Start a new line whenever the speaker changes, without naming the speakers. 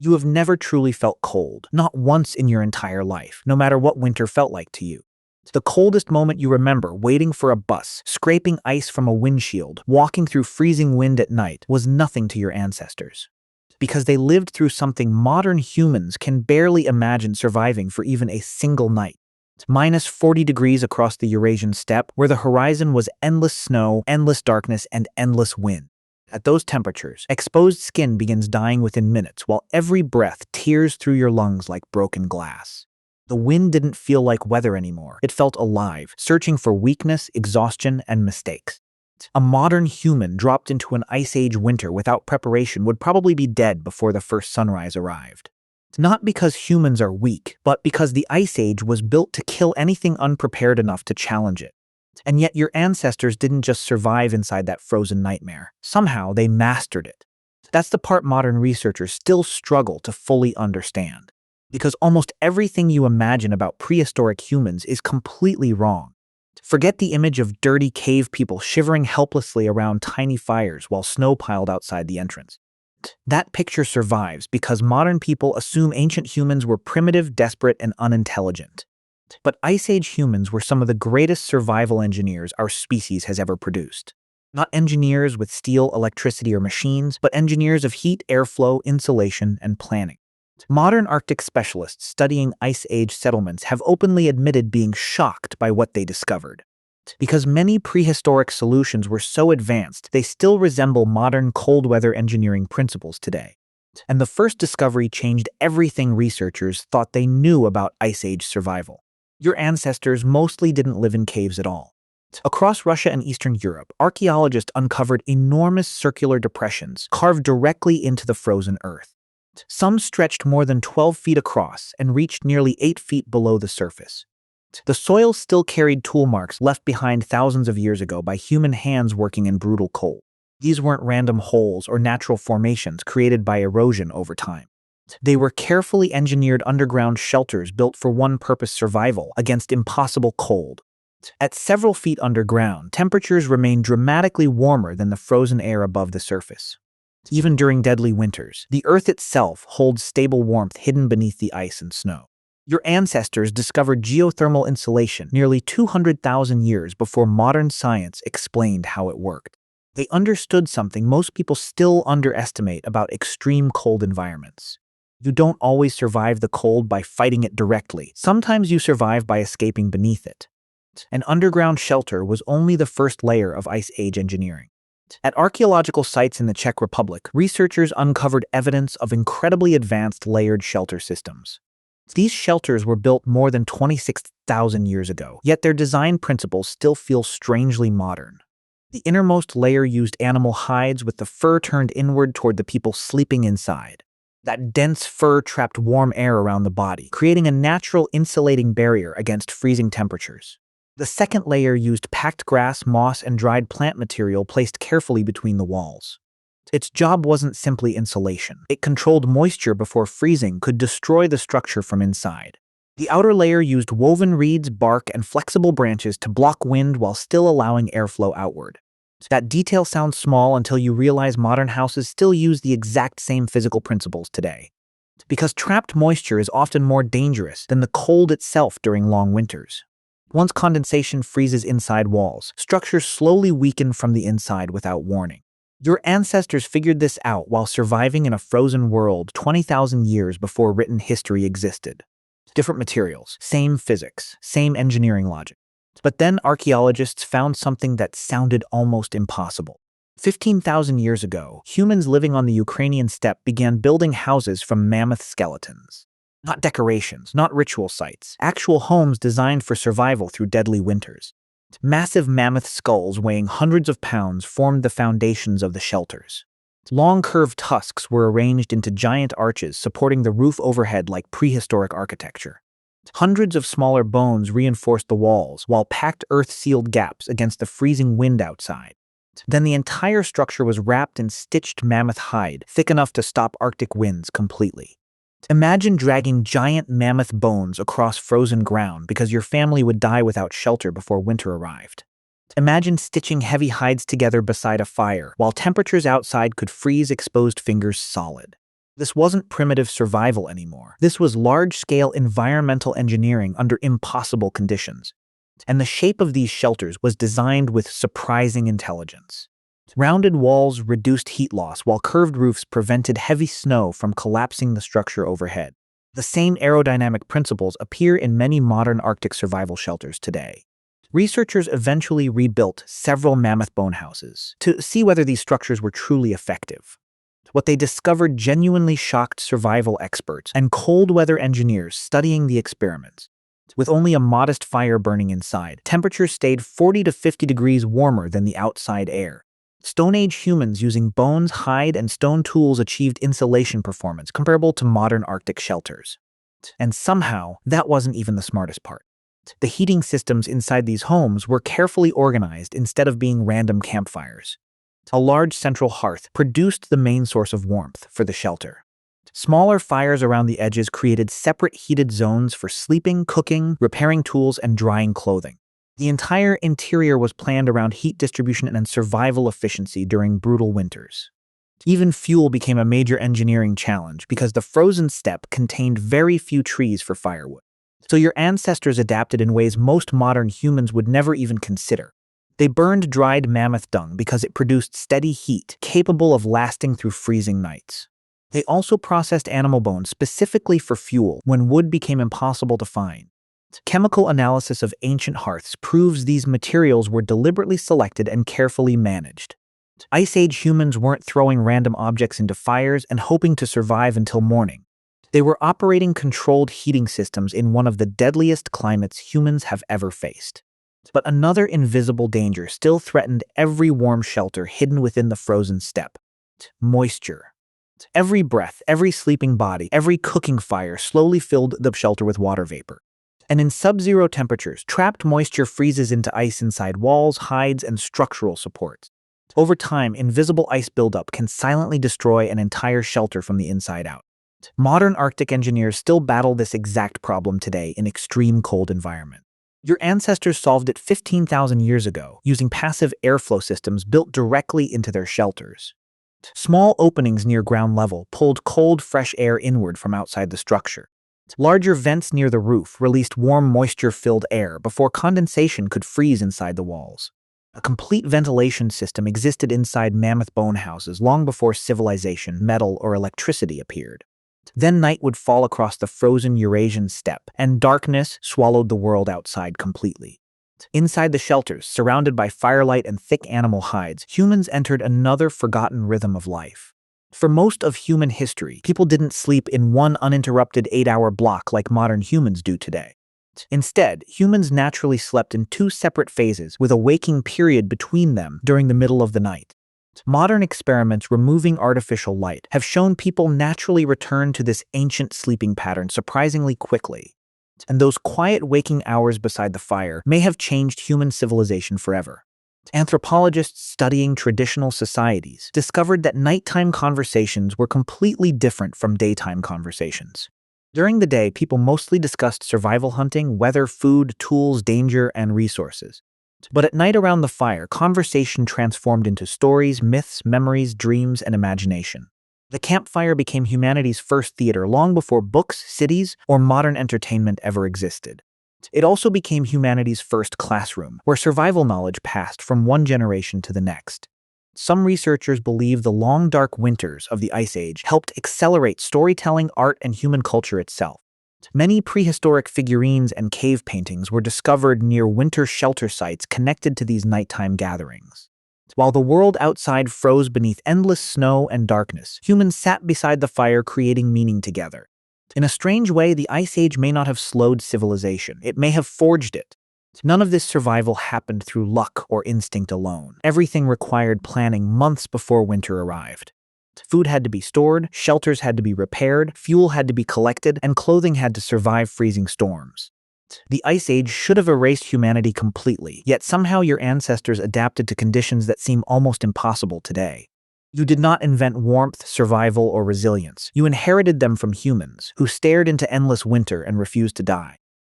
You have never truly felt cold, not once in your entire life, no matter what winter felt like to you. The coldest moment you remember, waiting for a bus, scraping ice from a windshield, walking through freezing wind at night, was nothing to your ancestors. Because they lived through something modern humans can barely imagine surviving for even a single night. Minus 40 degrees across the Eurasian steppe, where the horizon was endless snow, endless darkness, and endless wind. At those temperatures, exposed skin begins dying within minutes, while every breath tears through your lungs like broken glass. The wind didn't feel like weather anymore. It felt alive, searching for weakness, exhaustion, and mistakes. A modern human dropped into an Ice Age winter without preparation would probably be dead before the first sunrise arrived. Not because humans are weak, but because the Ice Age was built to kill anything unprepared enough to challenge it. And yet your ancestors didn't just survive inside that frozen nightmare. Somehow they mastered it. That's the part modern researchers still struggle to fully understand. Because almost everything you imagine about prehistoric humans is completely wrong. Forget the image of dirty cave people shivering helplessly around tiny fires while snow piled outside the entrance. That picture survives because modern people assume ancient humans were primitive, desperate, and unintelligent. But Ice Age humans were some of the greatest survival engineers our species has ever produced. Not engineers with steel, electricity, or machines, but engineers of heat, airflow, insulation, and planning. Modern Arctic specialists studying Ice Age settlements have openly admitted being shocked by what they discovered. Because many prehistoric solutions were so advanced, they still resemble modern cold weather engineering principles today. And the first discovery changed everything researchers thought they knew about Ice Age survival. Your ancestors mostly didn't live in caves at all. Across Russia and Eastern Europe, archaeologists uncovered enormous circular depressions carved directly into the frozen earth. Some stretched more than 12 feet across and reached nearly 8 feet below the surface. The soil still carried tool marks left behind thousands of years ago by human hands working in brutal cold. These weren't random holes or natural formations created by erosion over time. They were carefully engineered underground shelters built for one purpose: survival against impossible cold. At several feet underground, temperatures remain dramatically warmer than the frozen air above the surface. Even during deadly winters, the earth itself holds stable warmth hidden beneath the ice and snow. Your ancestors discovered geothermal insulation nearly 200,000 years before modern science explained how it worked. They understood something most people still underestimate about extreme cold environments. You don't always survive the cold by fighting it directly. Sometimes you survive by escaping beneath it. An underground shelter was only the first layer of Ice Age engineering. At archaeological sites in the Czech Republic, researchers uncovered evidence of incredibly advanced layered shelter systems. These shelters were built more than 26,000 years ago, yet their design principles still feel strangely modern. The innermost layer used animal hides with the fur turned inward toward the people sleeping inside. That dense fur trapped warm air around the body, creating a natural insulating barrier against freezing temperatures. The second layer used packed grass, moss, and dried plant material placed carefully between the walls. Its job wasn't simply insulation. It controlled moisture before freezing could destroy the structure from inside. The outer layer used woven reeds, bark, and flexible branches to block wind while still allowing airflow outward. That detail sounds small until you realize modern houses still use the exact same physical principles today. Because trapped moisture is often more dangerous than the cold itself during long winters. Once condensation freezes inside walls, structures slowly weaken from the inside without warning. Your ancestors figured this out while surviving in a frozen world 20,000 years before written history existed. Different materials, same physics, same engineering logic. But then archaeologists found something that sounded almost impossible. 15,000 years ago, humans living on the Ukrainian steppe began building houses from mammoth skeletons. Not decorations, not ritual sites, actual homes designed for survival through deadly winters. Massive mammoth skulls weighing hundreds of pounds formed the foundations of the shelters. Long curved tusks were arranged into giant arches supporting the roof overhead like prehistoric architecture. Hundreds of smaller bones reinforced the walls, while packed earth sealed gaps against the freezing wind outside. Then the entire structure was wrapped in stitched mammoth hide, thick enough to stop Arctic winds completely. Imagine dragging giant mammoth bones across frozen ground because your family would die without shelter before winter arrived. Imagine stitching heavy hides together beside a fire while temperatures outside could freeze exposed fingers solid. This wasn't primitive survival anymore. This was large-scale environmental engineering under impossible conditions. And the shape of these shelters was designed with surprising intelligence. Rounded walls reduced heat loss, while curved roofs prevented heavy snow from collapsing the structure overhead. The same aerodynamic principles appear in many modern Arctic survival shelters today. Researchers eventually rebuilt several Mammoth-bone houses to see whether these structures were truly effective. What they discovered genuinely shocked survival experts and cold-weather engineers studying the experiments. With only a modest fire burning inside, temperatures stayed 40 to 50 degrees warmer than the outside air. Stone Age humans using bones, hide, and stone tools achieved insulation performance comparable to modern Arctic shelters. And somehow, that wasn't even the smartest part. The heating systems inside these homes were carefully organized instead of being random campfires. A large central hearth produced the main source of warmth for the shelter. Smaller fires around the edges created separate heated zones for sleeping, cooking, repairing tools, and drying clothing. The entire interior was planned around heat distribution and survival efficiency during brutal winters. Even fuel became a major engineering challenge because the frozen steppe contained very few trees for firewood. So your ancestors adapted in ways most modern humans would never even consider. They burned dried mammoth dung because it produced steady heat capable of lasting through freezing nights. They also processed animal bones specifically for fuel when wood became impossible to find. Chemical analysis of ancient hearths proves these materials were deliberately selected and carefully managed. Ice Age humans weren't throwing random objects into fires and hoping to survive until morning. They were operating controlled heating systems in one of the deadliest climates humans have ever faced. But another invisible danger still threatened every warm shelter hidden within the frozen steppe: moisture. Every breath, every sleeping body, every cooking fire slowly filled the shelter with water vapor. And in sub-zero temperatures, trapped moisture freezes into ice inside walls, hides, and structural supports. Over time, invisible ice buildup can silently destroy an entire shelter from the inside out. Modern Arctic engineers still battle this exact problem today in extreme cold environments. Your ancestors solved it 15,000 years ago using passive airflow systems built directly into their shelters. Small openings near ground level pulled cold, fresh air inward from outside the structure. Larger vents near the roof released warm, moisture-filled air before condensation could freeze inside the walls. A complete ventilation system existed inside Mammoth-bone houses long before civilization, metal, or electricity appeared. Then night would fall across the frozen Eurasian steppe, and darkness swallowed the world outside completely. Inside the shelters, surrounded by firelight and thick animal hides, humans entered another forgotten rhythm of life. For most of human history, people didn't sleep in one uninterrupted 8-hour block like modern humans do today. Instead, humans naturally slept in two separate phases with a waking period between them during the middle of the night. Modern experiments removing artificial light have shown people naturally return to this ancient sleeping pattern surprisingly quickly. And those quiet waking hours beside the fire may have changed human civilization forever. Anthropologists studying traditional societies discovered that nighttime conversations were completely different from daytime conversations. During the day, people mostly discussed survival hunting, weather, food, tools, danger, and resources. But at night around the fire, conversation transformed into stories, myths, memories, dreams, and imagination. The campfire became humanity's first theater long before books, cities, or modern entertainment ever existed. It also became humanity's first classroom, where survival knowledge passed from one generation to the next. Some researchers believe the long dark winters of the Ice Age helped accelerate storytelling, art, and human culture itself. Many prehistoric figurines and cave paintings were discovered near winter shelter sites connected to these nighttime gatherings. While the world outside froze beneath endless snow and darkness, humans sat beside the fire creating meaning together. In a strange way, the Ice Age may not have slowed civilization, it may have forged it. None of this survival happened through luck or instinct alone. Everything required planning months before winter arrived. Food had to be stored, shelters had to be repaired, fuel had to be collected, and clothing had to survive freezing storms. The Ice Age should have erased humanity completely, yet somehow your ancestors adapted to conditions that seem almost impossible today. You did not invent warmth, survival, or resilience. You inherited them from humans, who stared into endless winter and refused to die.